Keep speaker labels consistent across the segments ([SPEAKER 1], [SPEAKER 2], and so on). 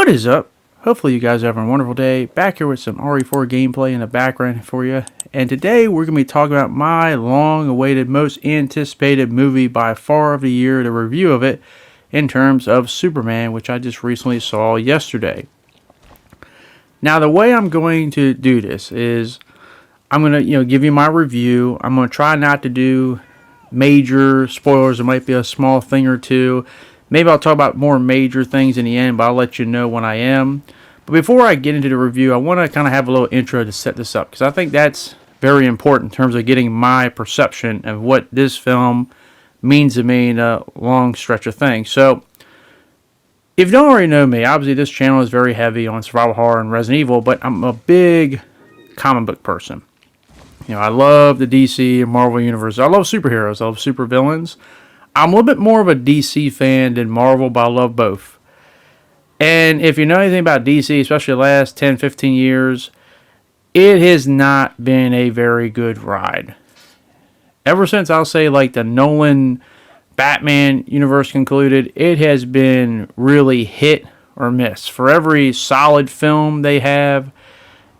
[SPEAKER 1] What is up? Hopefully you guys are having a wonderful day. Back here with some RE4 gameplay in the background for you. And today we're going to be talking about my long-awaited, most anticipated movie by far of the year, the review of it, in terms of Superman, which I just recently saw yesterday. Now the way I'm going to do this is I'm going to give you my review. I'm going to try not to do major spoilers. There might be a small thing or two. Maybe I'll talk about more major things in the end, but I'll let you know when I am. But before I get into the review, I want to kind of have a little intro to set this up, because I think that's very important in terms of getting my perception of what this film means to me in a long stretch of things. So, if you don't already know me, obviously this channel is very heavy on survival horror and Resident Evil, but I'm a big comic book person. I love the DC and Marvel universe. I love superheroes. I love supervillains. I'm a little bit more of a DC fan than Marvel, but I love both. And if you know anything about DC, especially the last 10, 15 years, it has not been a very good ride. Ever since, I'll say, like the Nolan Batman universe concluded, it has been really hit or miss. For every solid film they have,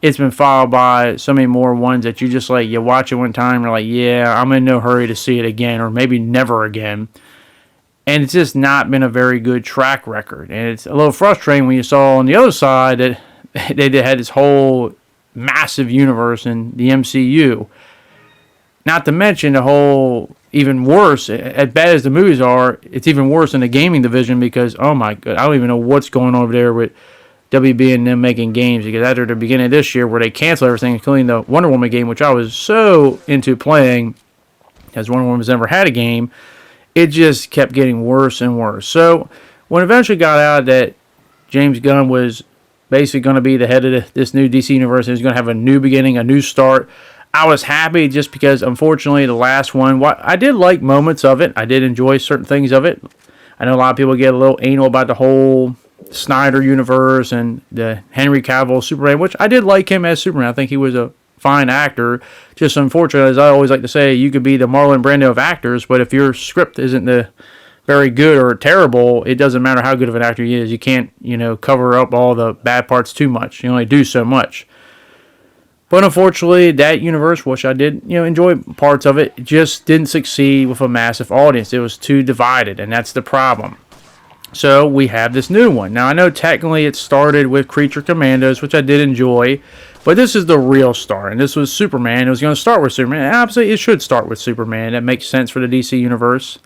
[SPEAKER 1] it's been followed by so many more ones that you watch it one time, you're like, yeah, I'm in no hurry to see it again, or maybe never again. And it's just not been a very good track record. And it's a little frustrating when you saw on the other side that they had this whole massive universe in the MCU. Not to mention the whole, even worse, as bad as the movies are, it's even worse in the gaming division because, oh my god, I don't even know what's going on over there with WB and them making games, because after the beginning of this year where they canceled everything, including the Wonder Woman game, which I was so into playing, as Wonder Woman's never had a game, it just kept getting worse and worse. So when it eventually got out that James Gunn was basically going to be the head of this new DC universe, and was going to have a new beginning, a new start, I was happy just because, unfortunately, the last one, I did like moments of it. I did enjoy certain things of it. I know a lot of people get a little anal about the whole Snyder universe and the Henry Cavill Superman, which I did like him as Superman. I think he was a fine actor. Just unfortunately, as I always like to say, you could be the Marlon Brando of actors, but if your script isn't the very good or terrible, it doesn't matter how good of an actor he is. You can't, cover up all the bad parts too much. You only do so much. But unfortunately, that universe, which I did, enjoy parts of it, just didn't succeed with a massive audience. It was too divided, and that's the problem. So we have this new one. Now, I know technically it started with Creature Commandos, which I did enjoy, but this is the real start, and this was Superman. It was going to start with Superman. And absolutely, it should start with Superman. That makes sense for the DC universe.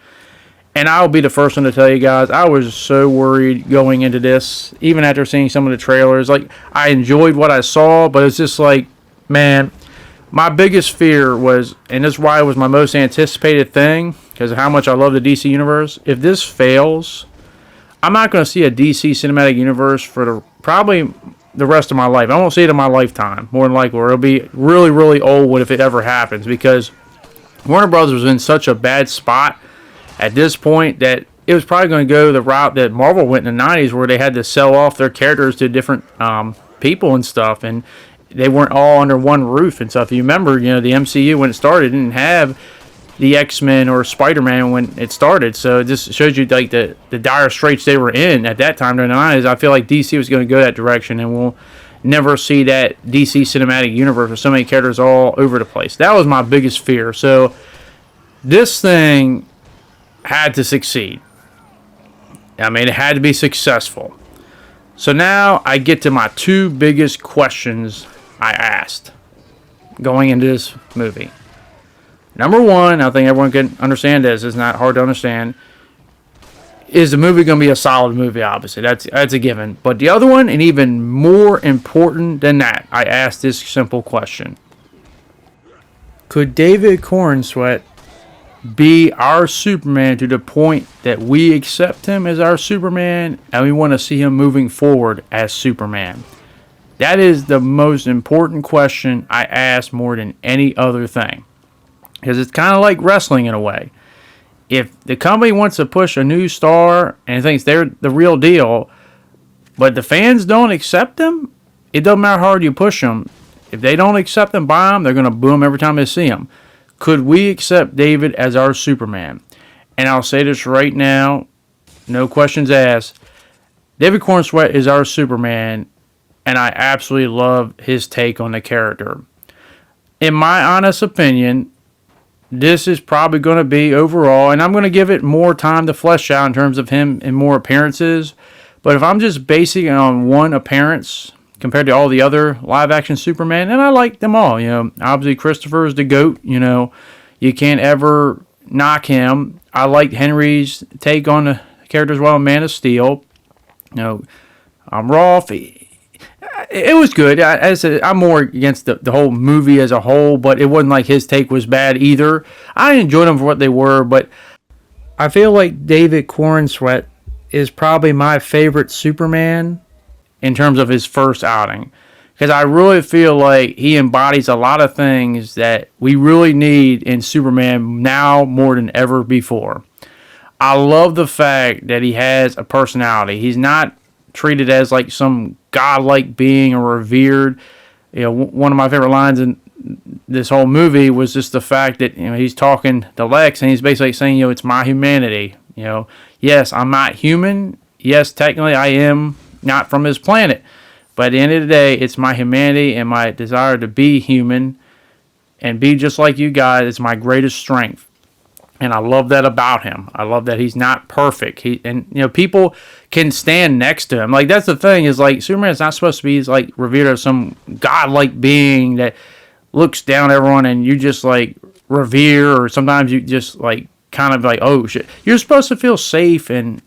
[SPEAKER 1] And I'll be the first one to tell you guys, I was so worried going into this, even after seeing some of the trailers. Like, I enjoyed what I saw, but it's just like, man, my biggest fear was, and this is why it was my most anticipated thing, because of how much I love the DC universe, if this fails, I'm not going to see a DC cinematic universe for probably the rest of my life. I won't see it in my lifetime, more than likely, or it'll be really, really old if it ever happens, because Warner Brothers was in such a bad spot at this point that it was probably going to go the route that Marvel went in the 90s, where they had to sell off their characters to different people and stuff, and they weren't all under one roof and stuff. You remember, the MCU when it started didn't have the X-Men or Spider-Man when it started, so it just shows you like the dire straits they were in at that time during the 90s. I feel like DC was going to go that direction, and we'll never see that DC cinematic universe with so many characters all over the place. That was my biggest fear. So this thing had to succeed. I mean, it had to be successful. So now I get to my two biggest questions I asked going into this movie. Number one, I think everyone can understand this. It's not hard to understand. Is the movie going to be a solid movie? Obviously, that's a given. But the other one, and even more important than that, I asked this simple question: could David Corenswet be our Superman to the point that we accept him as our Superman and we want to see him moving forward as Superman? That is the most important question I ask more than any other thing. Because it's kind of like wrestling in a way. If the company wants to push a new star and thinks they're the real deal, but the fans don't accept them, it doesn't matter how hard you push them. If they don't accept them, buy them, they're going to boo them every time they see them. Could we accept David as our Superman? And I'll say this right now, no questions asked. David Corenswet is our Superman, and I absolutely love his take on the character. In my honest opinion, this is probably going to be overall, and I'm going to give it more time to flesh out in terms of him and more appearances. But if I'm just basing it on one appearance compared to all the other live-action Superman, and I like them all, obviously Christopher is the GOAT, you can't ever knock him. I like Henry's take on the character as well, Man of Steel. Rolf, it was good. As I said, I'm more against the whole movie as a whole, but it wasn't like his take was bad either. I enjoyed them for what they were, but I feel like David Corenswet is probably my favorite Superman in terms of his first outing. Because I really feel like he embodies a lot of things that we really need in Superman now more than ever before. I love the fact that he has a personality. He's not treated as like some godlike being or revered. One of my favorite lines in this whole movie was just the fact that he's talking to Lex and he's basically saying, it's my humanity. Yes, I'm not human. Yes, technically I am not from this planet. But at the end of the day, it's my humanity and my desire to be human and be just like you guys is my greatest strength. And I love that about him. I love that he's not perfect. People can stand next to him. Like, that's the thing, is like Superman's not supposed to be like revered as some godlike being that looks down at everyone and you just like revere, or sometimes you just like kind of like, oh shit. You're supposed to feel safe and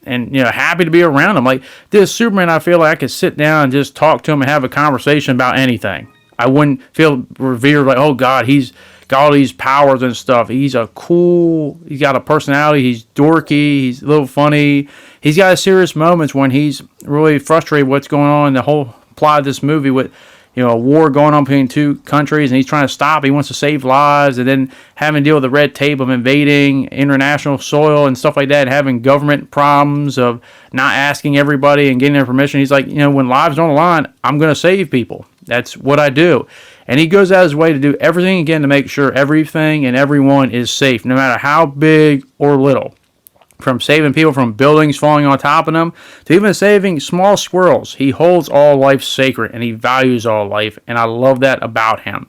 [SPEAKER 1] happy to be around him. Like this Superman, I feel like I could sit down and just talk to him and have a conversation about anything. I wouldn't feel revered like, oh God, he's got all these powers and stuff. He's got a personality. He's dorky. He's a little funny. He's got serious moments when he's really frustrated with what's going on in the whole plot of this movie with, a war going on between two countries, and he's trying to stop. He wants to save lives, and then having to deal with the red tape of invading international soil and stuff like that, and having government problems of not asking everybody and getting their permission. He's like, when lives are on the line, I'm going to save people. That's what I do. And he goes out of his way to do everything again to make sure everything and everyone is safe, no matter how big or little. From saving people from buildings falling on top of them, to even saving small squirrels. He holds all life sacred, and he values all life, and I love that about him.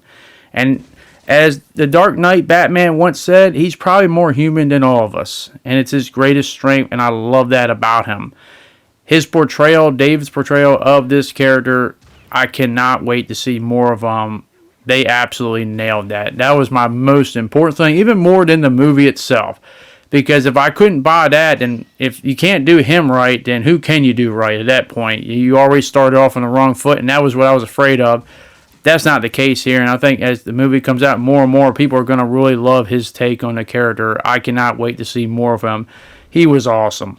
[SPEAKER 1] And as the Dark Knight Batman once said, he's probably more human than all of us, and it's his greatest strength, and I love that about him. His portrayal, David's portrayal of this character, I cannot wait to see more of. They absolutely nailed that. That was my most important thing, even more than the movie itself. Because if I couldn't buy that, then if you can't do him right, then who can you do right at that point? You already started off on the wrong foot, and that was what I was afraid of. That's not the case here, and I think as the movie comes out, more and more people are going to really love his take on the character. I cannot wait to see more of him. He was awesome.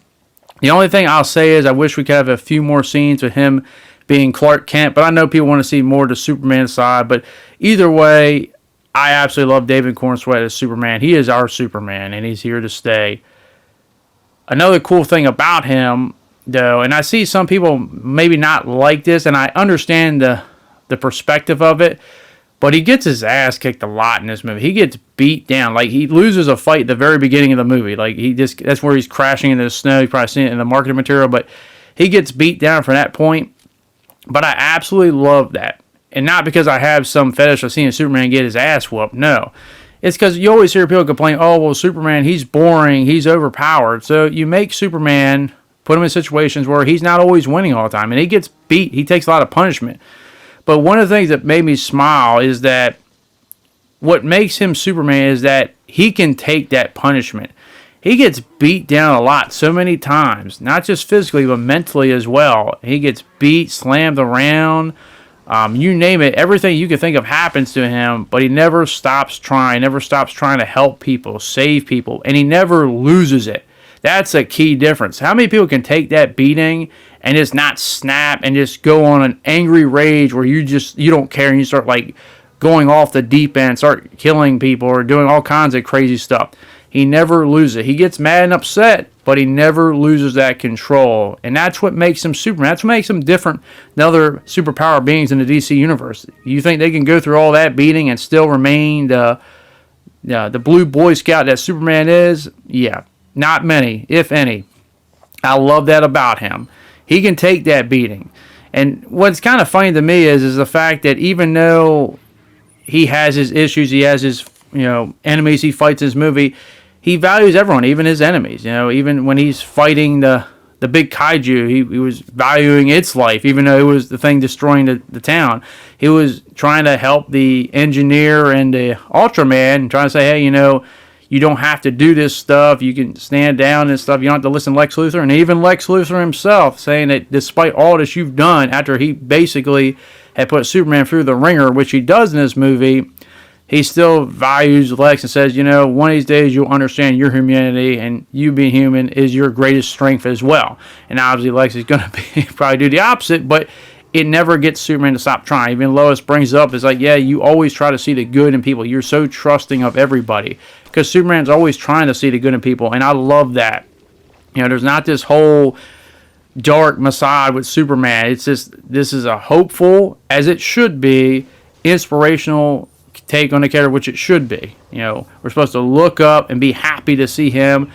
[SPEAKER 1] The only thing I'll say is I wish we could have a few more scenes with him being Clark Kent, but I know people want to see more of the Superman side, but either way, I absolutely love David Corenswet as Superman. He is our Superman, and he's here to stay. Another cool thing about him, though, and I see some people maybe not like this, and I understand the perspective of it, but he gets his ass kicked a lot in this movie. He gets beat down. Like, he loses a fight at the very beginning of the movie. Like, that's where he's crashing into the snow. You've probably seen it in the marketing material, but he gets beat down from that point. But I absolutely love that. And not because I have some fetish of seeing Superman get his ass whooped. No. It's because you always hear people complain, oh, well, Superman, he's boring, he's overpowered. So you make Superman, put him in situations where he's not always winning all the time. And he gets beat. He takes a lot of punishment. But one of the things that made me smile is that what makes him Superman is that he can take that punishment. He gets beat down a lot, so many times. Not just physically, but mentally as well. He gets beat, slammed around. You name it, everything you can think of happens to him, but he never stops trying to help people, save people, and he never loses it. That's a key difference. How many people can take that beating and just not snap and just go on an angry rage where you don't care and you start like going off the deep end, start killing people or doing all kinds of crazy stuff. He never loses it. He gets mad and upset, but he never loses that control. And that's what makes him Superman. That's what makes him different than other superpower beings in the DC universe. You think they can go through all that beating and still remain the blue Boy Scout that Superman is? Yeah, not many, if any. I love that about him. He can take that beating. And what's kind of funny to me is the fact that even though he has his issues, he has his enemies he fights in his movie, he values everyone, even his enemies. Even when he's fighting the big kaiju, he was valuing its life, even though it was the thing destroying the town. He was trying to help the engineer and the Ultraman, and trying to say, hey, you don't have to do this stuff. You can stand down and stuff. You don't have to listen to Lex Luthor. And even Lex Luthor himself saying that despite all this you've done, after he basically had put Superman through the ringer, which he does in this movie, he still values Lex and says, one of these days you'll understand your humanity, and you being human is your greatest strength as well. And obviously Lex is going to probably do the opposite, but it never gets Superman to stop trying. Even Lois brings it up, it's like, yeah, you always try to see the good in people. You're so trusting of everybody. Because Superman's always trying to see the good in people, and I love that. There's not this whole dark facade with Superman. It's just, this is a hopeful, as it should be, inspirational take on the character, which it should be. We're supposed to look up and be happy to see him,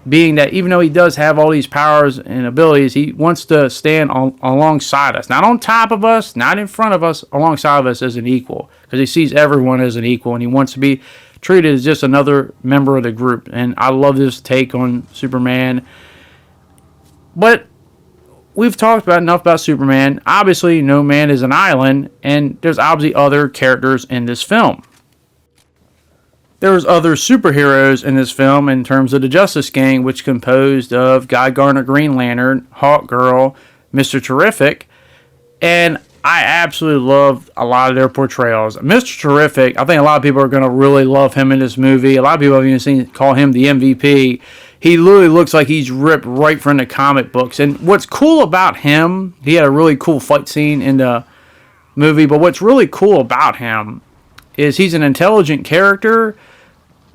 [SPEAKER 1] being that even though he does have all these powers and abilities, he wants to stand alongside us, not on top of us, not in front of us, alongside of us as an equal, because he sees everyone as an equal, and he wants to be treated as just another member of the group. And I love this take on Superman. But we've talked about enough about Superman. Obviously, no man is an island, and there's obviously other characters in this film. There's other superheroes in this film in terms of the Justice Gang, which composed of Guy Gardner, Green Lantern, Hawkgirl, Mr. Terrific, and I absolutely loved a lot of their portrayals. Mr. Terrific, I think a lot of people are going to really love him in this movie. A lot of people have even call him the MVP. He literally looks like he's ripped right from the comic books. And what's cool about him, he had a really cool fight scene in the movie, but what's really cool about him is he's an intelligent character,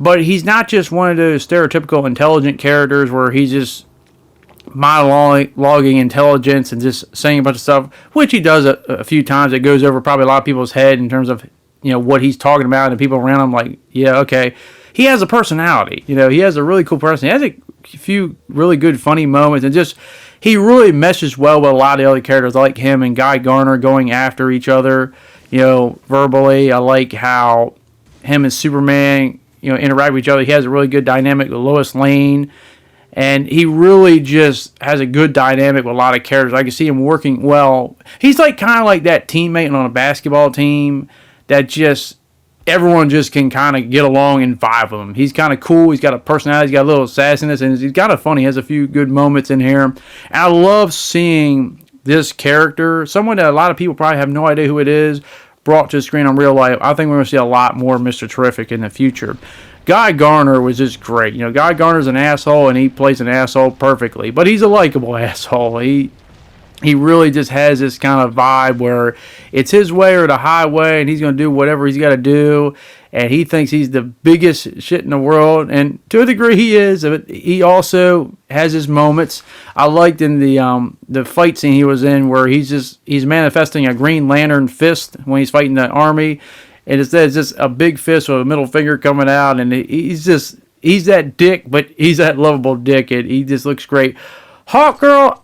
[SPEAKER 1] but he's not just one of those stereotypical intelligent characters where he's just monologuing intelligence and just saying a bunch of stuff, which he does a few times. It goes over probably a lot of people's head in terms of what he's talking about, and people around him like, yeah, okay. He has a personality. He has a really cool person. He has a few really good funny moments, and just he really meshes well with a lot of the other characters. I like him and Guy Gardner going after each other, verbally. I like how him and Superman interact with each other. He has a really good dynamic with Lois Lane. And he really just has a good dynamic with a lot of characters. I can see him working well. He's like kind of like that teammate on a basketball team that just everyone just can kind of get along and vibe with him. He's kind of cool. He's got a personality. He's got a little sassiness, and he's kind of funny. He has a few good moments in here. And I love seeing this character, someone that a lot of people probably have no idea who it is, brought to the screen on real life. I think we're going to see a lot more Mr. Terrific in the future. Guy Gardner was just great. Guy Gardner's an asshole, and he plays an asshole perfectly. But he's a likable asshole. He really just has this kind of vibe where it's his way or the highway, and he's going to do whatever he's got to do. And he thinks he's the biggest shit in the world. And to a degree, he is. But he also has his moments. I liked in the fight scene he was in where he's manifesting a Green Lantern fist when he's fighting the army. And it's just a big fist with a middle finger coming out, and he's that dick, but he's that lovable dick, and he just looks great. Hawkgirl,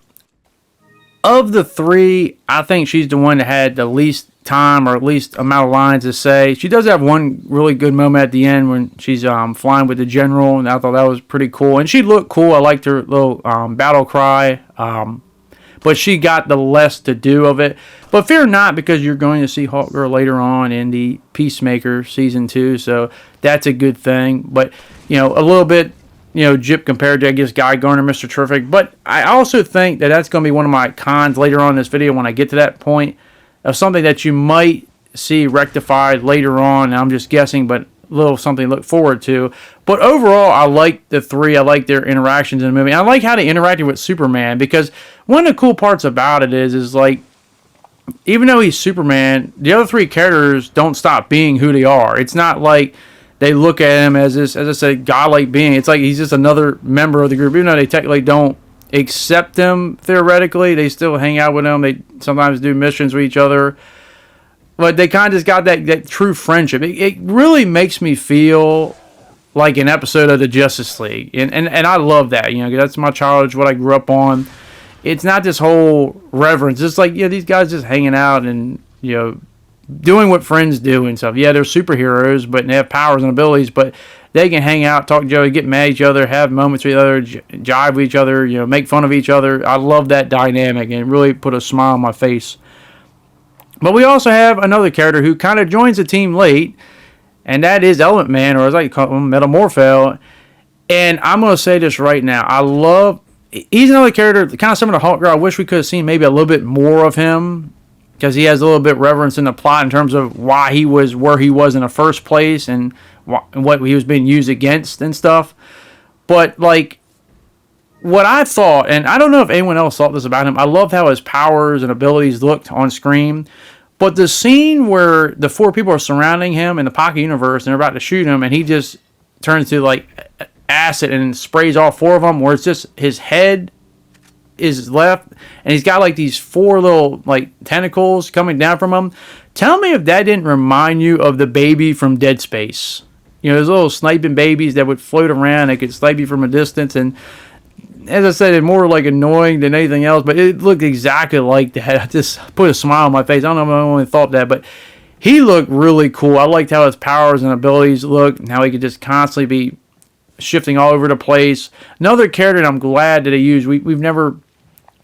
[SPEAKER 1] of the three, I think she's the one that had the least time or at least amount of lines to say. She does have one really good moment at the end when she's flying with the general, and I thought that was pretty cool. And she looked cool. I liked her little battle cry. But she got the less to do of it. But fear not, because you're going to see Hawkgirl later on in the Peacemaker Season 2, so that's a good thing. But, a little bit, gypped compared to, I guess, Guy Gardner, Mr. Terrific. But I also think that that's going to be one of my cons later on in this video when I get to that point of something that you might see rectified later on. And I'm just guessing, but little something to look forward to. But overall, I like the three. I like their interactions in the movie. I like how they interacted with Superman, because one of the cool parts about it is like, even though he's Superman, the other three characters don't stop being who they are. It's not like they look at him as this, as I said, godlike being. It's like he's just another member of the group. Even though they technically don't accept him theoretically, they still hang out with him. They sometimes do missions with each other. But they kind of just got that true friendship. It really makes me feel like an episode of the Justice League. And I love that, 'cause that's my childhood, what I grew up on. it's not this whole reverence. It's like, yeah, these guys just hanging out and, doing what friends do and stuff. Yeah, they're superheroes, but they have powers and abilities, but they can hang out, talk to each other, get mad at each other, have moments with each other, jive with each other, make fun of each other. I love that dynamic, and it really put a smile on my face. But we also have another character who kind of joins the team late, and that is Element Man, or as I call him, Metamorpho. And I'm going to say this right now. He's another character, kind of similar to Hulk Girl. I wish we could have seen maybe a little bit more of him, because he has a little bit of reverence in the plot in terms of why he was where he was in the first place and what he was being used against and stuff. But, like, what I thought, and I don't know if anyone else thought this about him, I loved how his powers and abilities looked on screen. But the scene where the 4 people are surrounding him in the Pocket Universe and they're about to shoot him, and he just turns to, like, acid and sprays all 4 of them, where it's just his head is left, and he's got like these 4 little like tentacles coming down from him. Tell me if that didn't remind you of the baby from Dead Space. Those little sniping babies that would float around. They could snipe you from a distance, and as I said, it's more like annoying than anything else, but it looked exactly like that. I just put a smile on my face. I don't know if I only thought that, but he looked really cool. I liked how his powers and abilities looked, and how he could just constantly be shifting all over the place. Another character that I'm glad that they used, we've never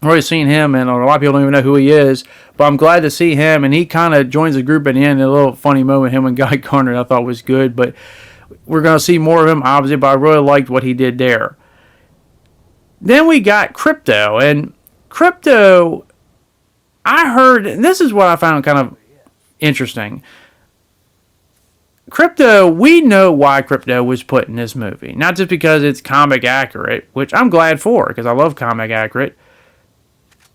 [SPEAKER 1] really seen him, and a lot of people don't even know who he is, but I'm glad to see him, and he kind of joins the group at the end. A little funny moment, him and Guy Gardner, I thought was good, but we're going to see more of him, obviously, but I really liked what he did there. Then we got Krypto, and Krypto, I heard, and this is what I found kind of interesting. Krypto, we know why Krypto was put in this movie. Not just because it's comic accurate, which I'm glad for, because I love comic accurate,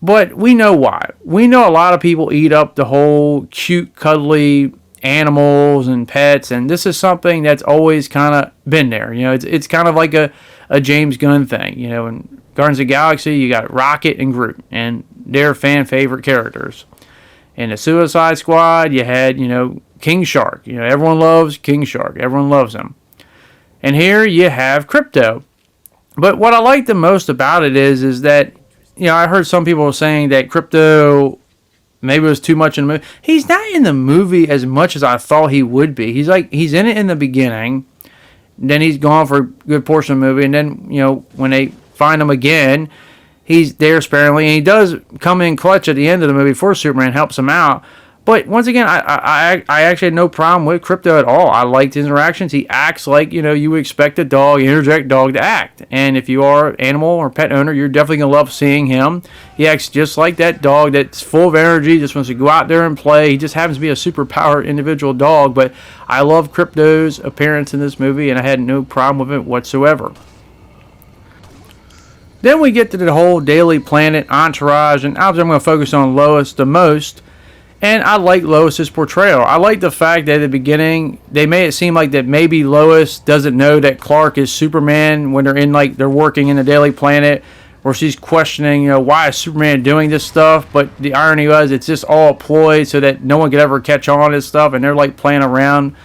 [SPEAKER 1] but we know why. We know a lot of people eat up the whole cute, cuddly animals and pets, and this is something that's always kind of been there. It's kind of like a James Gunn thing. In Guardians of the Galaxy, you got Rocket and Groot, and they're fan favorite characters. In the Suicide Squad, you had, King Shark. Everyone loves King Shark. Everyone loves him. And here you have Krypto. But what I like the most about it is that, I heard some people saying that Krypto maybe was too much in the movie. He's not in the movie as much as I thought he would be. He's in it in the beginning. Then he's gone for a good portion of the movie. And then, when they find him again, he's there sparingly. And he does come in clutch at the end of the movie for Superman, helps him out. But once again, I actually had no problem with Krypto at all. I liked his interactions. He acts like, you would expect a dog, interject dog to act. And if you are an animal or pet owner, you're definitely going to love seeing him. He acts just like that dog that's full of energy, just wants to go out there and play. He just happens to be a super-powered individual dog. But I love Krypto's appearance in this movie, and I had no problem with it whatsoever. Then we get to the whole Daily Planet entourage, and obviously I'm going to focus on Lois the most. And I like Lois's portrayal. I like the fact that at the beginning, they made it seem like that maybe Lois doesn't know that Clark is Superman when they're working in the Daily Planet, where she's questioning, why is Superman doing this stuff? But the irony was, it's just all a ploy so that no one could ever catch on to stuff, and they're like playing around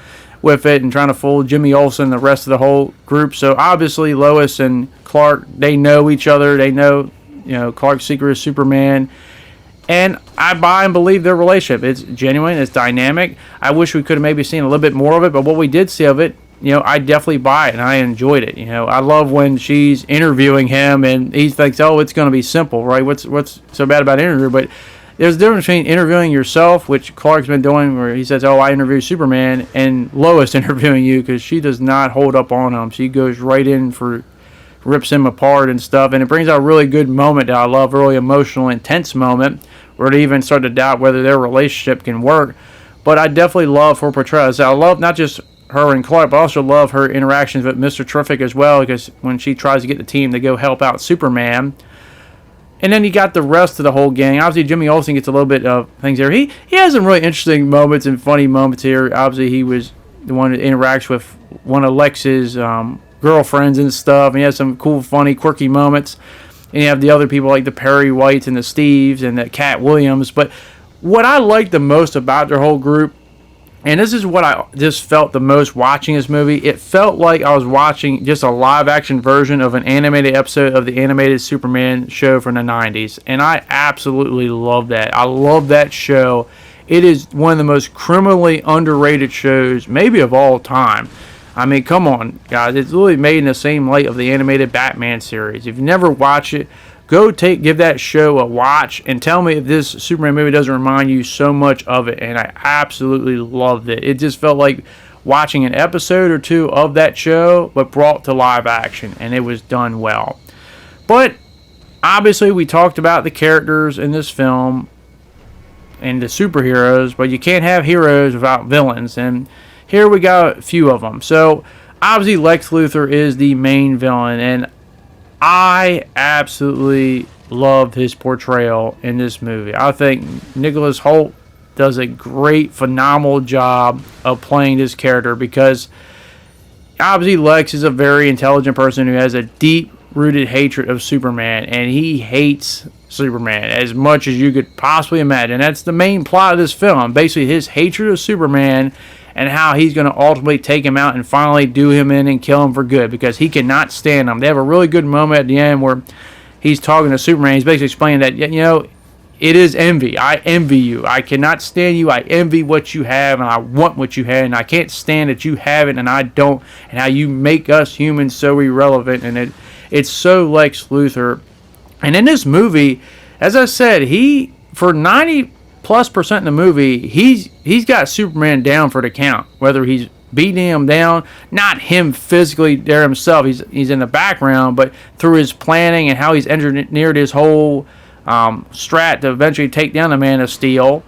[SPEAKER 1] with it and trying to fool Jimmy Olsen and the rest of the whole group. So obviously Lois and Clark, they know each other. They know, Clark's secret is Superman. And I buy and believe their relationship. It's genuine. It's dynamic. I wish we could have maybe seen a little bit more of it, but what we did see of it, I definitely buy it, and I enjoyed it. I love when she's interviewing him, and he thinks, oh, it's going to be simple, right? What's so bad about interviewing? But there's a difference between interviewing yourself, which Clark's been doing, where he says, oh, I interview Superman, and Lois interviewing you, because she does not hold up on him. She goes right in rips him apart and stuff, and it brings out a really good moment that I love, a really emotional, intense moment, where they even start to doubt whether their relationship can work. But I definitely love her portrayal. So I love not just her and Clark, but I also love her interactions with Mr. Terrific as well, because when she tries to get the team to go help out Superman. And then you got the rest of the whole gang. Obviously, Jimmy Olsen gets a little bit of things there. He has some really interesting moments and funny moments here. Obviously, he was the one that interacts with one of Lex's girlfriends and stuff. And he has some cool, funny, quirky moments. And you have the other people like the Perry Whites and the Steves and the Cat Williams. But what I like the most about their whole group And this is what I just felt the most watching this movie. It felt like I was watching just a live action version of an animated episode of the animated Superman show from the 90s. And I absolutely love that. I love that show. It is one of the most criminally underrated shows, maybe of all time. I mean, come on, guys. It's literally made in the same light of the animated Batman series. If you never watch it, give that show a watch and tell me if this Superman movie doesn't remind you so much of it. And I absolutely loved it. It just felt like watching an episode or two of that show, but brought to live action, and it was done well. But obviously, we talked about the characters in this film and the superheroes, but you can't have heroes without villains, and here we got a few of them. So obviously, Lex Luthor is the main villain, and I absolutely loved his portrayal in this movie. I think Nicholas Hoult does a great, phenomenal job of playing this character, because obviously Lex is a very intelligent person who has a deep-rooted hatred of Superman, and he hates Superman as much as you could possibly imagine. That's the main plot of this film, basically his hatred of Superman and how he's going to ultimately take him out and finally do him in and kill him for good, because he cannot stand him. They have a really good moment at the end where he's talking to Superman. He's basically explaining that, you know, it is envy. I envy you. I cannot stand you. I envy what you have, and I want what you have, and I can't stand that you have it and I don't, and how you make us humans so irrelevant. And it's so Lex Luthor. And in this movie, as I said, he, for 90+% in the movie, he's got Superman down for the count. Whether he's beating him down, not him physically there himself, he's in the background, but through his planning and how he's engineered his whole strat to eventually take down the Man of Steel,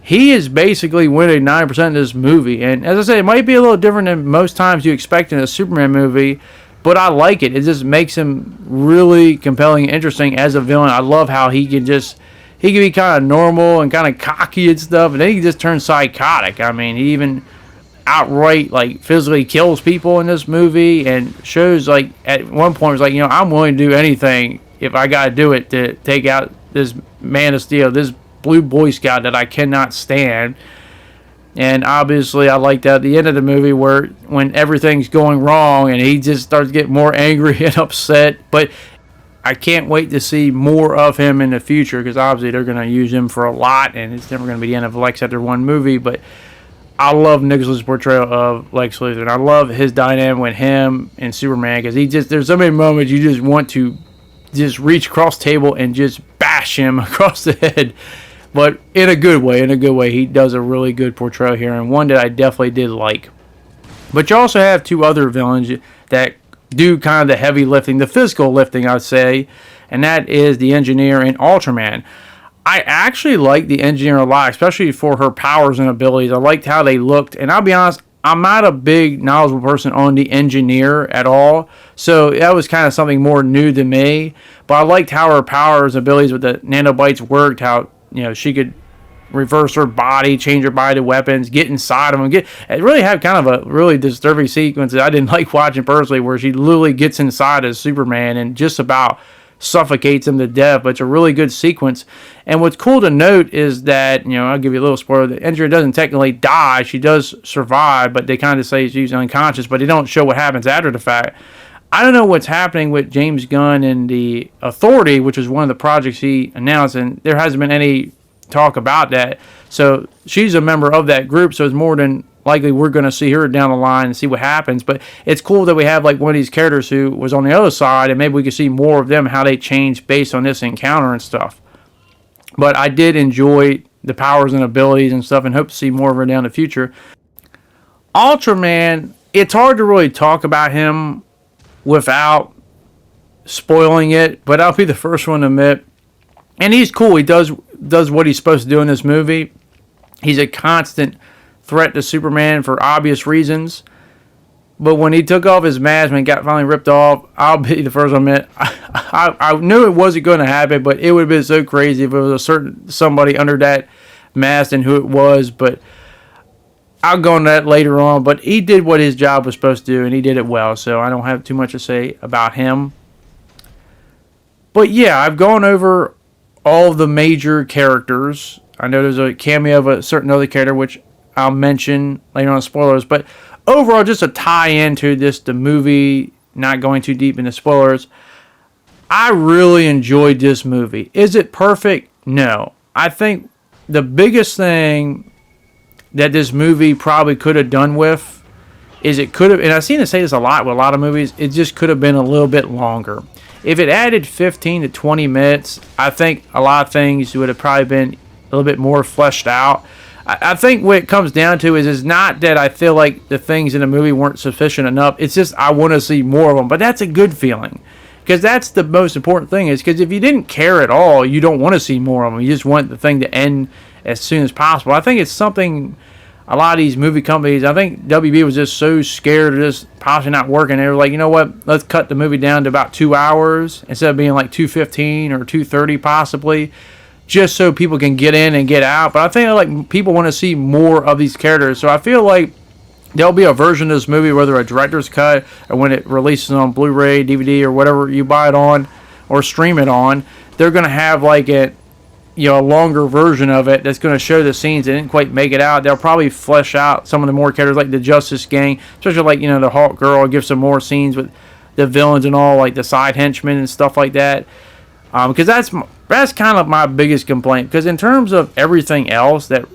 [SPEAKER 1] he is basically winning 90% of this movie. And as I said, it might be a little different than most times you expect in a Superman movie, but I like it. It just makes him really compelling and interesting as a villain. I love how he can be kind of normal and kind of cocky and stuff, and then he just turns psychotic. I mean, he even outright, like, physically kills people in this movie, and shows, like, at one point, was like, you know, I'm willing to do anything if I got to do it to take out this Man of Steel, this blue Boy Scout that I cannot stand. And obviously, I like that at the end of the movie where when everything's going wrong and he just starts getting more angry and upset. But I can't wait to see more of him in the future, because obviously they're going to use him for a lot, and it's never going to be the end of Lex after one movie. But I love Nicholas' portrayal of Lex Luthor, and I love his dynamic with him and Superman, because there's so many moments you just want to just reach across the table and just bash him across the head. But in a good way. He does a really good portrayal here, and one that I definitely did like. But you also have two other villains that do kind of the heavy lifting, the physical lifting, I'd say, and that is the Engineer and Ultraman. I actually like the Engineer a lot, especially for her powers and abilities. I liked how they looked, and I'll be honest, I'm not a big knowledgeable person on the Engineer at all, so that was kind of something more new to me. But I liked how her powers and abilities with the nanobites worked, how, you know, she could reverse her body, change her body to weapons, get inside of them. It really had kind of a really disturbing sequence that I didn't like watching personally, where she literally gets inside of Superman and just about suffocates him to death. But it's a really good sequence. And what's cool to note is that, you know, I'll give you a little spoiler, the Engineer doesn't technically die. She does survive, but they kind of say she's unconscious, but they don't show what happens after the fact. I don't know what's happening with James Gunn and the Authority, which is one of the projects he announced, and there hasn't been any talk about that. So she's a member of that group, so it's more than likely we're going to see her down the line and see what happens. But it's cool that we have, like, one of these characters who was on the other side, and maybe we can see more of them, how they change based on this encounter and stuff. But I did enjoy the powers and abilities and stuff, and hope to see more of her down the future. Ultraman, it's hard to really talk about him without spoiling it, but I'll be the first one to admit, and he's cool. He does what he's supposed to do in this movie. He's a constant threat to Superman for obvious reasons. But when he took off his mask and got finally ripped off, I'll be the first one to admit, I knew it wasn't going to happen, but it would have been so crazy if it was somebody under that mask and who it was. But I'll go on that later on. But he did what his job was supposed to do, and he did it well. So I don't have too much to say about him. But yeah, I've gone over all of the major characters. I know there's a cameo of a certain other character, which I'll mention later on spoilers. But overall, just a tie into the movie, not going too deep into spoilers. I really enjoyed this movie. Is it perfect? No. I think the biggest thing that this movie probably could have done with is it could have, and I've seen it say this a lot with a lot of movies, it just could have been a little bit longer. If it added 15 to 20 minutes, I think a lot of things would have probably been a little bit more fleshed out. I think what it comes down to is not that I feel like the things in the movie weren't sufficient enough. It's just I want to see more of them. But that's a good feeling. Because that's the most important thing. Is because if you didn't care at all, you don't want to see more of them. You just want the thing to end as soon as possible. I think it's something a lot of these movie companies, I think WB was just so scared of this possibly not working. They were like, you know what, let's cut the movie down to about 2 hours instead of being like 2:15 or 2:30 possibly, just so people can get in and get out. But I think like people want to see more of these characters. So I feel like there'll be a version of this movie, whether a director's cut or when it releases on Blu-ray, DVD, or whatever you buy it on or stream it on, they're going to have like a longer version of it that's going to show the scenes that didn't quite make it out. They'll probably flesh out some of the more characters like the Justice Gang, especially like, the Hawk Girl, give some more scenes with the villains and all, like the side henchmen and stuff like that. Because that's kind of my biggest complaint. Because in terms of everything else that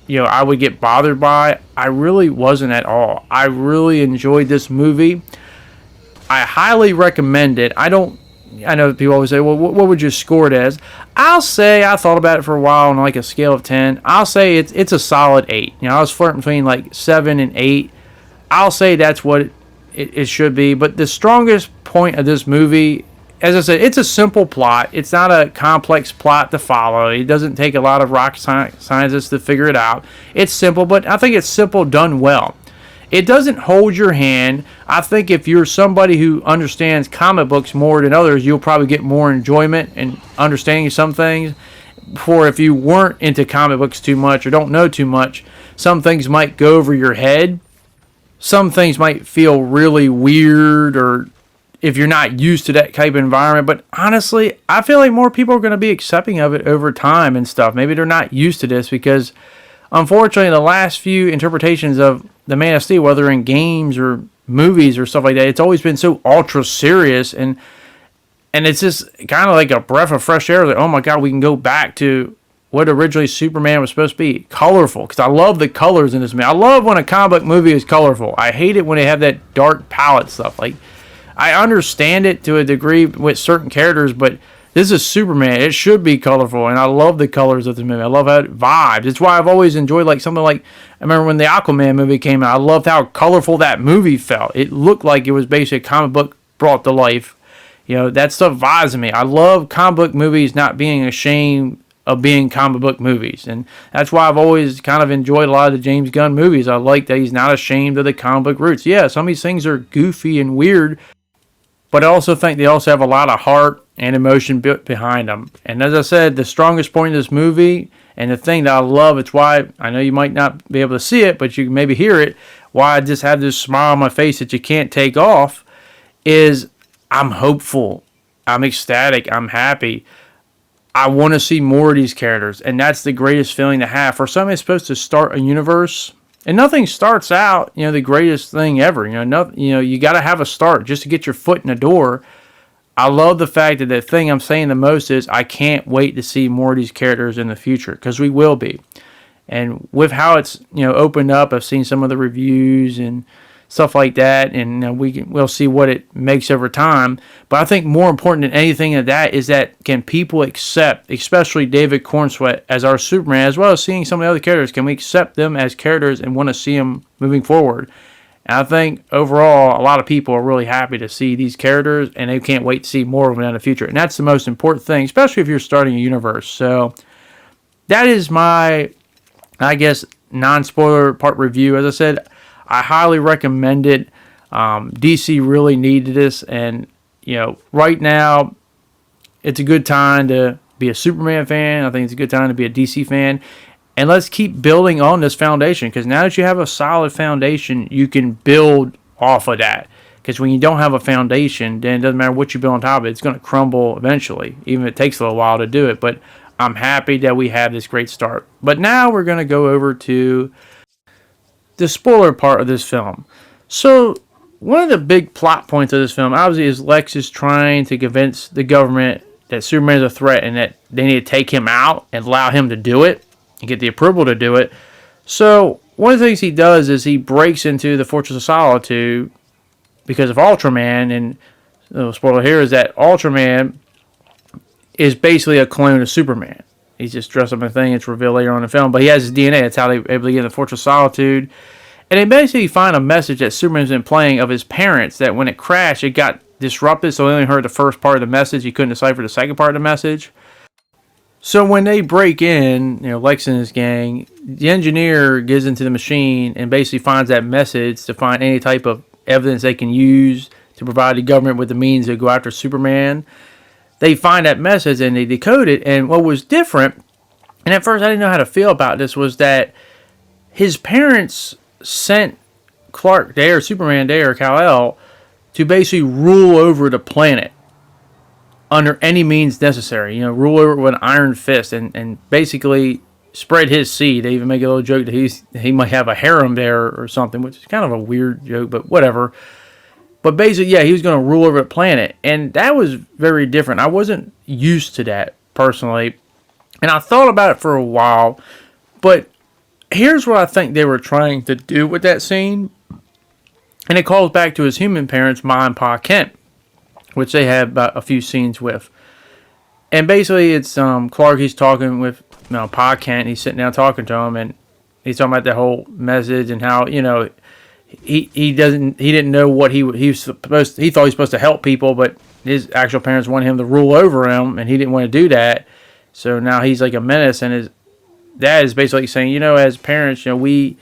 [SPEAKER 1] I would get bothered by, I really wasn't at all. I really enjoyed this movie. I highly recommend it. I know people always say, well, what would you score it as? I'll say, I thought about it for a while on like a scale of 10. I'll say it's a solid 8. I was flirting between like 7 and 8. I'll say that's what it should be. But the strongest point of this movie, as I said, it's a simple plot. It's not a complex plot to follow. It doesn't take a lot of rocket scientists to figure it out. It's simple, but I think it's simple done well. It doesn't hold your hand. I think if you're somebody who understands comic books more than others, you'll probably get more enjoyment and understanding some things. For if you weren't into comic books too much or don't know too much, some things might go over your head. Some things might feel really weird, or if you're not used to that type of environment. But honestly, I feel like more people are going to be accepting of it over time and stuff. Maybe they're not used to this because, unfortunately, the last few interpretations of the Man of Steel, whether in games or movies or stuff like that, it's always been so ultra serious, and it's just kind of like a breath of fresh air. Like, oh my God, we can go back to what originally Superman was supposed to be, colorful. Because I love the colors in this movie. I love when a comic book movie is colorful. I hate it when they have that dark palette stuff. Like, I understand it to a degree with certain characters, but this is Superman. It should be colorful, and I love the colors of the movie. I love how it vibes. It's why I've always enjoyed like something like, I remember when the Aquaman movie came out, I loved how colorful that movie felt. It looked like it was basically a comic book brought to life. That stuff vibes me. I love comic book movies not being ashamed of being comic book movies, and that's why I've always kind of enjoyed a lot of the James Gunn movies. I like that he's not ashamed of the comic book roots. Yeah, some of these things are goofy and weird, but I also think they also have a lot of heart and emotion built behind them. And as I said, the strongest point of this movie, and the thing that I love, it's why I know you might not be able to see it, but you can maybe hear it, why I just have this smile on my face that you can't take off, is I'm hopeful. I'm ecstatic. I'm happy. I want to see more of these characters, and that's the greatest feeling to have. For somebody that's supposed to start a universe, and nothing starts out, the greatest thing ever. You got to have a start just to get your foot in the door. I love the fact that the thing I'm saying the most is I can't wait to see more of these characters in the future, because we will be. And with how it's opened up, I've seen some of the reviews and stuff like that, and we'll see what it makes over time. But I think more important than anything of that is that can people accept, especially David Corenswet as our Superman, as well as seeing some of the other characters, can we accept them as characters and want to see them moving forward? And I think overall, a lot of people are really happy to see these characters, and they can't wait to see more of them in the future. And that's the most important thing, especially if you're starting a universe. So that is my, I guess, non-spoiler part review. As I said, I highly recommend it. DC really needed this, and right now, it's a good time to be a Superman fan. I think it's a good time to be a DC fan. And let's keep building on this foundation, because now that you have a solid foundation, you can build off of that. Because when you don't have a foundation, then it doesn't matter what you build on top of it. It's going to crumble eventually, even if it takes a little while to do it. But I'm happy that we have this great start. But now we're going to go over to the spoiler part of this film. So, one of the big plot points of this film, obviously, is Lex is trying to convince the government that Superman is a threat and that they need to take him out and allow him to do it and get the approval to do it. So, one of the things he does is he breaks into the Fortress of Solitude because of Ultraman, and the spoiler here is that Ultraman is basically a clone of Superman. He's just dressed up in a thing. It's revealed later on in the film, but he has his DNA. That's how they were able to get in the Fortress of Solitude. And they basically find a message that Superman's been playing of his parents, that when it crashed, it got disrupted, so he only heard the first part of the message. He couldn't decipher the second part of the message. So when they break in, Lex and his gang, the engineer gets into the machine and basically finds that message to find any type of evidence they can use to provide the government with the means to go after Superman. They find that message and they decode it. And what was different, and at first I didn't know how to feel about this, was that his parents sent Clark Day or Superman Day or Kal-El to basically rule over the planet under any means necessary. Rule over it with an iron fist and basically spread his seed. They even make a little joke that he might have a harem there or something, which is kind of a weird joke, but whatever. But basically, yeah, he was going to rule over the planet. And that was very different. I wasn't used to that, personally. And I thought about it for a while. But here's what I think they were trying to do with that scene. And it calls back to his human parents, Ma and Pa Kent, which they have a few scenes with. And basically, it's Clark, he's talking with Pa Kent. He's sitting down talking to him. And he's talking about the whole message and how, he didn't know what he was supposed to, he thought he was supposed to help people, but his actual parents wanted him to rule over him, and he didn't want to do that. So now he's like a menace, and his dad is basically saying, as parents, we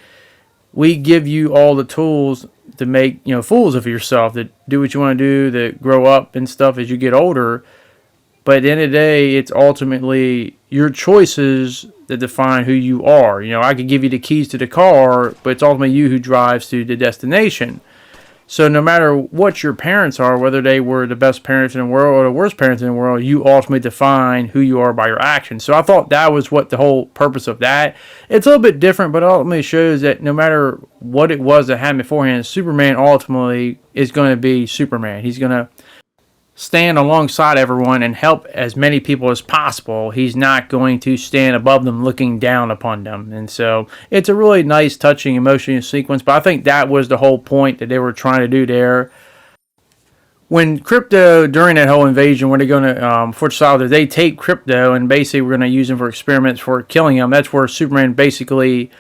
[SPEAKER 1] give you all the tools to make fools of yourself, to do what you want to do, to grow up and stuff as you get older. But at the end of the day, it's ultimately your choices that define who you are. I could give you the keys to the car, but it's ultimately you who drives to the destination. So no matter what your parents are, whether they were the best parents in the world or the worst parents in the world, you ultimately define who you are by your actions. So I thought that was what the whole purpose of that. It's a little bit different, but it ultimately shows that no matter what it was that happened beforehand, Superman ultimately is going to be Superman. He's going to stand alongside everyone and help as many people as possible. He's not going to stand above them looking down upon them. And so it's a really nice, touching, emotional sequence, but I think that was the whole point that they were trying to do there. When Krypto, during that whole invasion, when they're going to Fortress Solitude, they take Krypto and basically we're going to use him for experiments for killing him. That's where Superman basically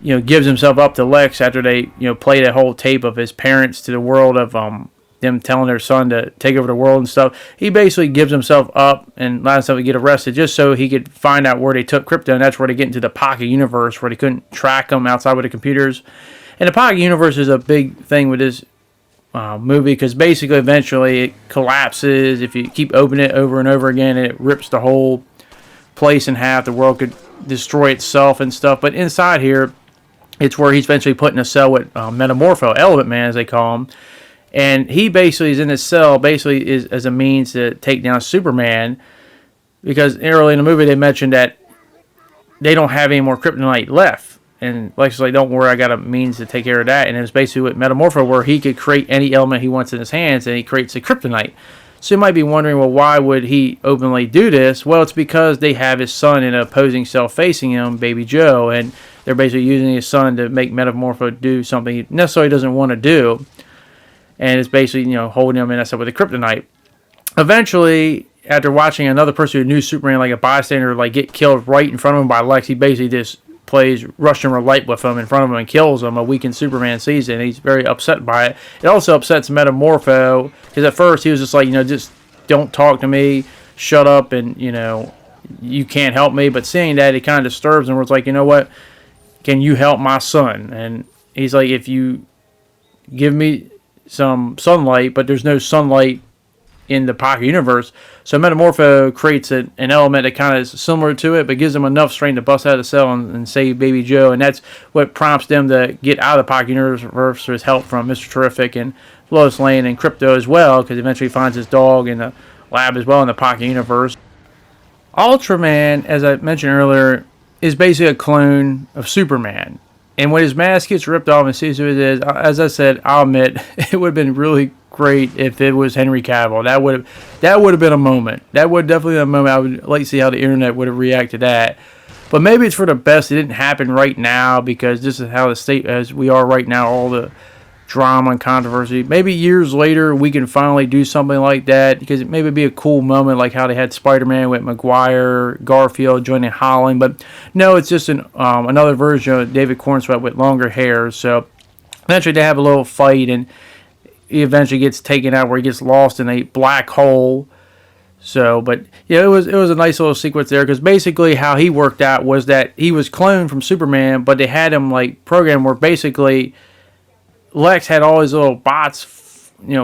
[SPEAKER 1] gives himself up to Lex after they play that whole tape of his parents to the world of them telling their son to take over the world and stuff. He basically gives himself up and allows himself to get arrested just so he could find out where they took Krypto, and that's where they get into the pocket universe where they couldn't track them outside with the computers. And the pocket universe is a big thing with this movie because basically eventually it collapses if you keep opening it over and over again, and it rips the whole place in half. The world could destroy itself and stuff. But inside here, it's where he's eventually put in a cell with Metamorpho, Element Man as they call him. And he basically is in this cell, basically is as a means to take down Superman, because early in the movie they mentioned that they don't have any more kryptonite left. And Lex is like, don't worry, I got a means to take care of that. And it's basically with Metamorpho where he could create any element he wants in his hands, and he creates the kryptonite. So you might be wondering, well, why would he openly do this? Well, it's because they have his son in an opposing cell facing him, Baby Joe, and they're basically using his son to make Metamorpho do something he necessarily doesn't want to do. And it's basically, holding him in that cell with the kryptonite. Eventually, after watching another person who knew Superman, like a bystander, get killed right in front of him by Lex, he basically just plays Russian roulette with him in front of him and kills him. A weakened Superman sees it, and he's very upset by it. It also upsets Metamorpho, because at first he was just like, just don't talk to me, shut up, and, you can't help me. But seeing that, it kind of disturbs him, where it's like, you know what, can you help my son? And he's like, if you give me some sunlight, but there's no sunlight in the pocket universe. So Metamorpho creates an element that kind of is similar to it, but gives them enough strength to bust out of the cell and save Baby Joe. And that's what prompts them to get out of the pocket universe with help from Mr. Terrific and Lois Lane and Krypto as well, because eventually he finds his dog in the lab as well in the pocket universe. Ultraman, as I mentioned earlier, is basically a clone of Superman. And when his mask gets ripped off and sees who it is, as I said, I'll admit it would have been really great if it was Henry Cavill. That would have been a moment. That would definitely be a moment. I would like to see how the internet would have reacted to that. But maybe it's for the best. It didn't happen right now because this is how the state as we are right now. All the drama and controversy. Maybe years later we can finally do something like that because it maybe be a cool moment like how they had Spider-Man with Maguire, Garfield joining Holland. But no, it's just another version of David Corenswet with longer hair. So eventually they have a little fight and he eventually gets taken out where he gets lost in a black hole. So, but yeah, it was a nice little sequence there because basically how he worked out was that he was cloned from Superman, but they had him like programmed where basically Lex had all his little bots,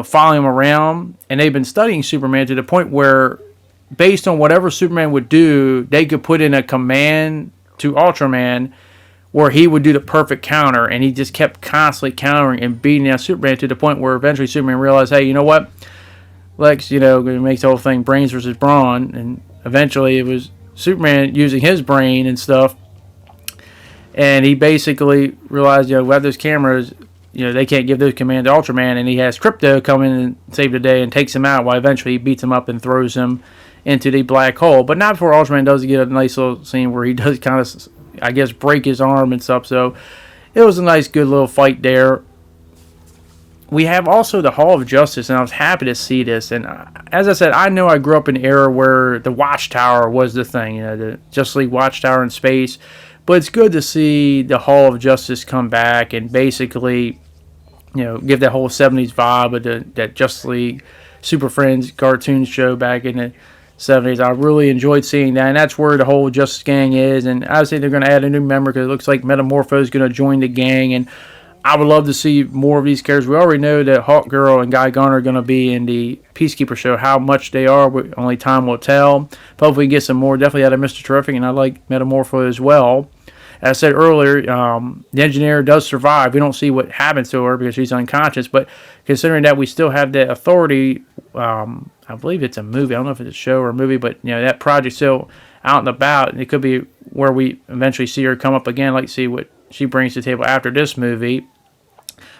[SPEAKER 1] following him around, and they've been studying Superman to the point where, based on whatever Superman would do, they could put in a command to Ultraman where he would do the perfect counter, and he just kept constantly countering and beating down Superman to the point where eventually Superman realized, hey, you know what? Lex, makes the whole thing brains versus brawn, and eventually it was Superman using his brain and stuff, and he basically realized, we have those cameras, they can't give those commands to Ultraman, and he has Krypto come in and save the day and takes him out while eventually he beats him up and throws him into the black hole. But not before Ultraman does get a nice little scene where he does kind of, I guess, break his arm and stuff. So it was a nice, good little fight there. We have also the Hall of Justice, and I was happy to see this. And as I said, I know I grew up in an era where the Watchtower was the thing, the Justice League Watchtower in space. But it's good to see the Hall of Justice come back and basically, give that whole 70s vibe of that Justice League Super Friends cartoon show back in the 70s. I really enjoyed seeing that, and that's where the whole Justice Gang is. And I would say they're going to add a new member because it looks like Metamorpho is going to join the gang, and I would love to see more of these characters. We already know that Hawk Girl and Guy Garner are going to be in the Peacekeeper show. How much they are, only time will tell. But hopefully we get some more. Definitely out of Mr. Terrific, and I like Metamorpho as well. As I said earlier, the engineer does survive. We don't see what happens to her because she's unconscious, but considering that we still have that authority, I believe it's a movie. I don't know if it's a show or a movie, but that project's still out and about, and it could be where we eventually see her come up again. Like to see what she brings to the table after this movie.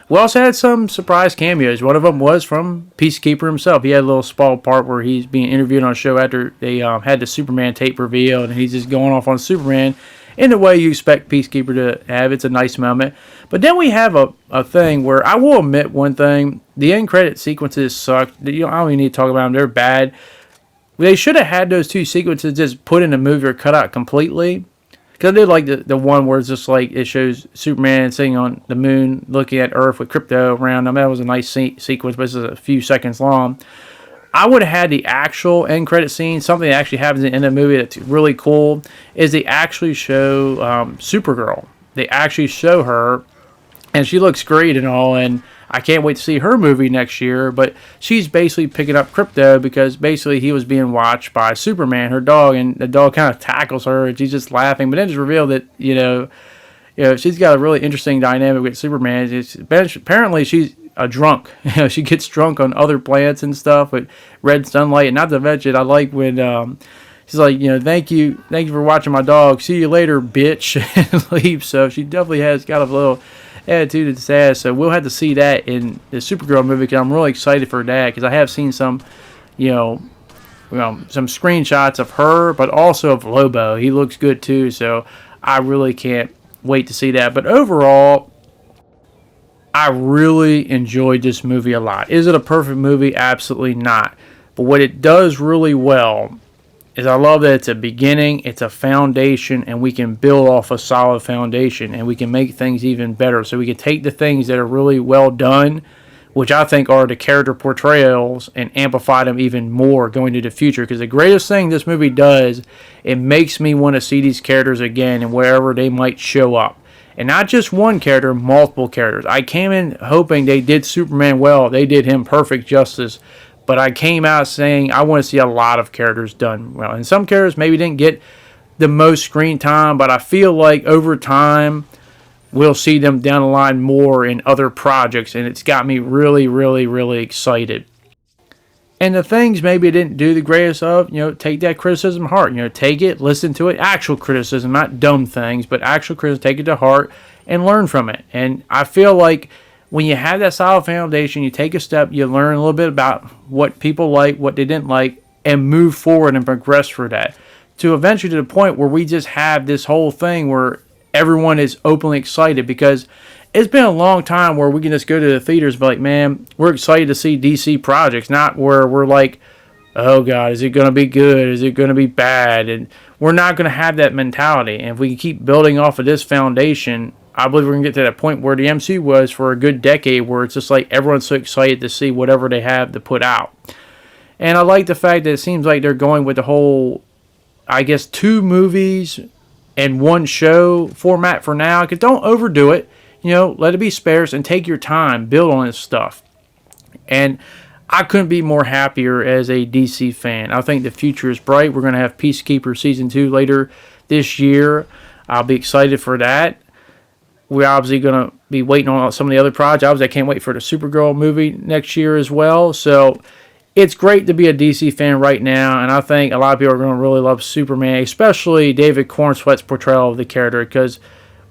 [SPEAKER 1] We also had some surprise cameos. One of them was from Peacekeeper himself. He had a little small part where he's being interviewed on a show after they had the Superman tape reveal, and he's just going off on Superman in the way you expect Peacekeeper to have. It's a nice moment. But then we have a thing where I will admit one thing. The end credit sequences sucked. I don't even need to talk about them. They're bad. They should have had those two sequences just put in the movie or cut out completely. Because I did like the one where it's just like it shows Superman sitting on the moon looking at Earth with Krypto around him. That was a nice sequence, but it's a few seconds long. I would have had the actual end credit scene, something that actually happens in the movie that's really cool, is they actually show Supergirl. They actually show her, and she looks great and all, and I can't wait to see her movie next year, but she's basically picking up Krypto because basically he was being watched by Superman, her dog, and the dog kind of tackles her, and she's just laughing, but then it's revealed that, she's got a really interesting dynamic with Superman. Apparently she's a drunk. She gets drunk on other plants and stuff with red sunlight. And not to mention, I like when she's like, thank you for watching my dog. See you later, bitch, and leaves. So she definitely has got a little attitude that's sad. So we'll have to see that in the Supergirl movie because I'm really excited for that because I have seen some, some screenshots of her, but also of Lobo. He looks good too. So I really can't wait to see that. But overall, I really enjoyed this movie a lot. Is it a perfect movie? Absolutely not. But what it does really well is I love that it's a beginning, it's a foundation, and we can build off a solid foundation, and we can make things even better. So we can take the things that are really well done, which I think are the character portrayals, and amplify them even more going into the future. Because the greatest thing this movie does, it makes me want to see these characters again and wherever they might show up. And not just one character, multiple characters. I came in hoping they did Superman well. They did him perfect justice. But I came out saying I want to see a lot of characters done well. And some characters maybe didn't get the most screen time, but I feel like over time we'll see them down the line more in other projects. And it's got me really, really, really excited. And the things maybe I didn't do the greatest of, take that criticism to heart. Take it, listen to it. Actual criticism, not dumb things, but actual criticism. Take it to heart. and learn from it. And I feel like when you have that solid foundation, you take a step, you learn a little bit about what people like, what they didn't like, and move forward and progress through that. To eventually to the point where we just have this whole thing where everyone is openly excited, because it's been a long time where we can just go to the theaters and be like, man, we're excited to see DC projects, not where we're like, oh God, is it going to be good? Is it going to be bad? And we're not going to have that mentality. And if we can keep building off of this foundation, I believe we're going to get to that point where the MCU was for a good decade, where it's just like everyone's so excited to see whatever they have to put out. And I like the fact that it seems like they're going with the whole, I guess, 2 movies and 1 show format for now. Because don't overdo it. Let it be sparse and take your time. Build on this stuff. And I couldn't be more happier as a DC fan. I think the future is bright. We're going to have Peacekeeper Season 2 later this year. I'll be excited for that. We're obviously going to be waiting on some of the other projects. I can't wait for the Supergirl movie next year as well. So it's great to be a DC fan right now, and I think a lot of people are going to really love Superman, especially David Corenswet's portrayal of the character, because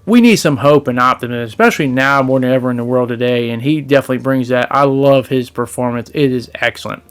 [SPEAKER 1] we need some hope and optimism, especially now more than ever in the world today, and he definitely brings that. I love his performance. It is excellent.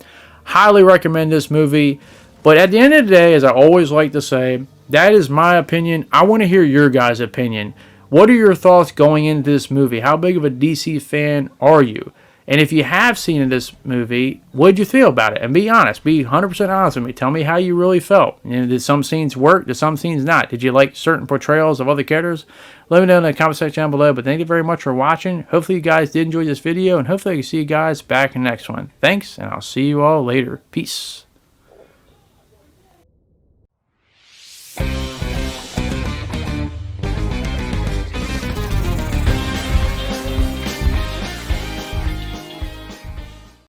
[SPEAKER 1] Highly recommend this movie, but at the end of the day, as I always like to say, that is my opinion. I want to hear your guys' opinion. What are your thoughts going into this movie? How big of a DC fan are you? And if you have seen this movie, what did you feel about it? And be honest. Be 100% honest with me. Tell me how you really felt. Did some scenes work? Did some scenes not? Did you like certain portrayals of other characters? Let me know in the comment section down below. But thank you very much for watching. Hopefully you guys did enjoy this video. And hopefully I can see you guys back in the next one. Thanks, and I'll see you all later. Peace.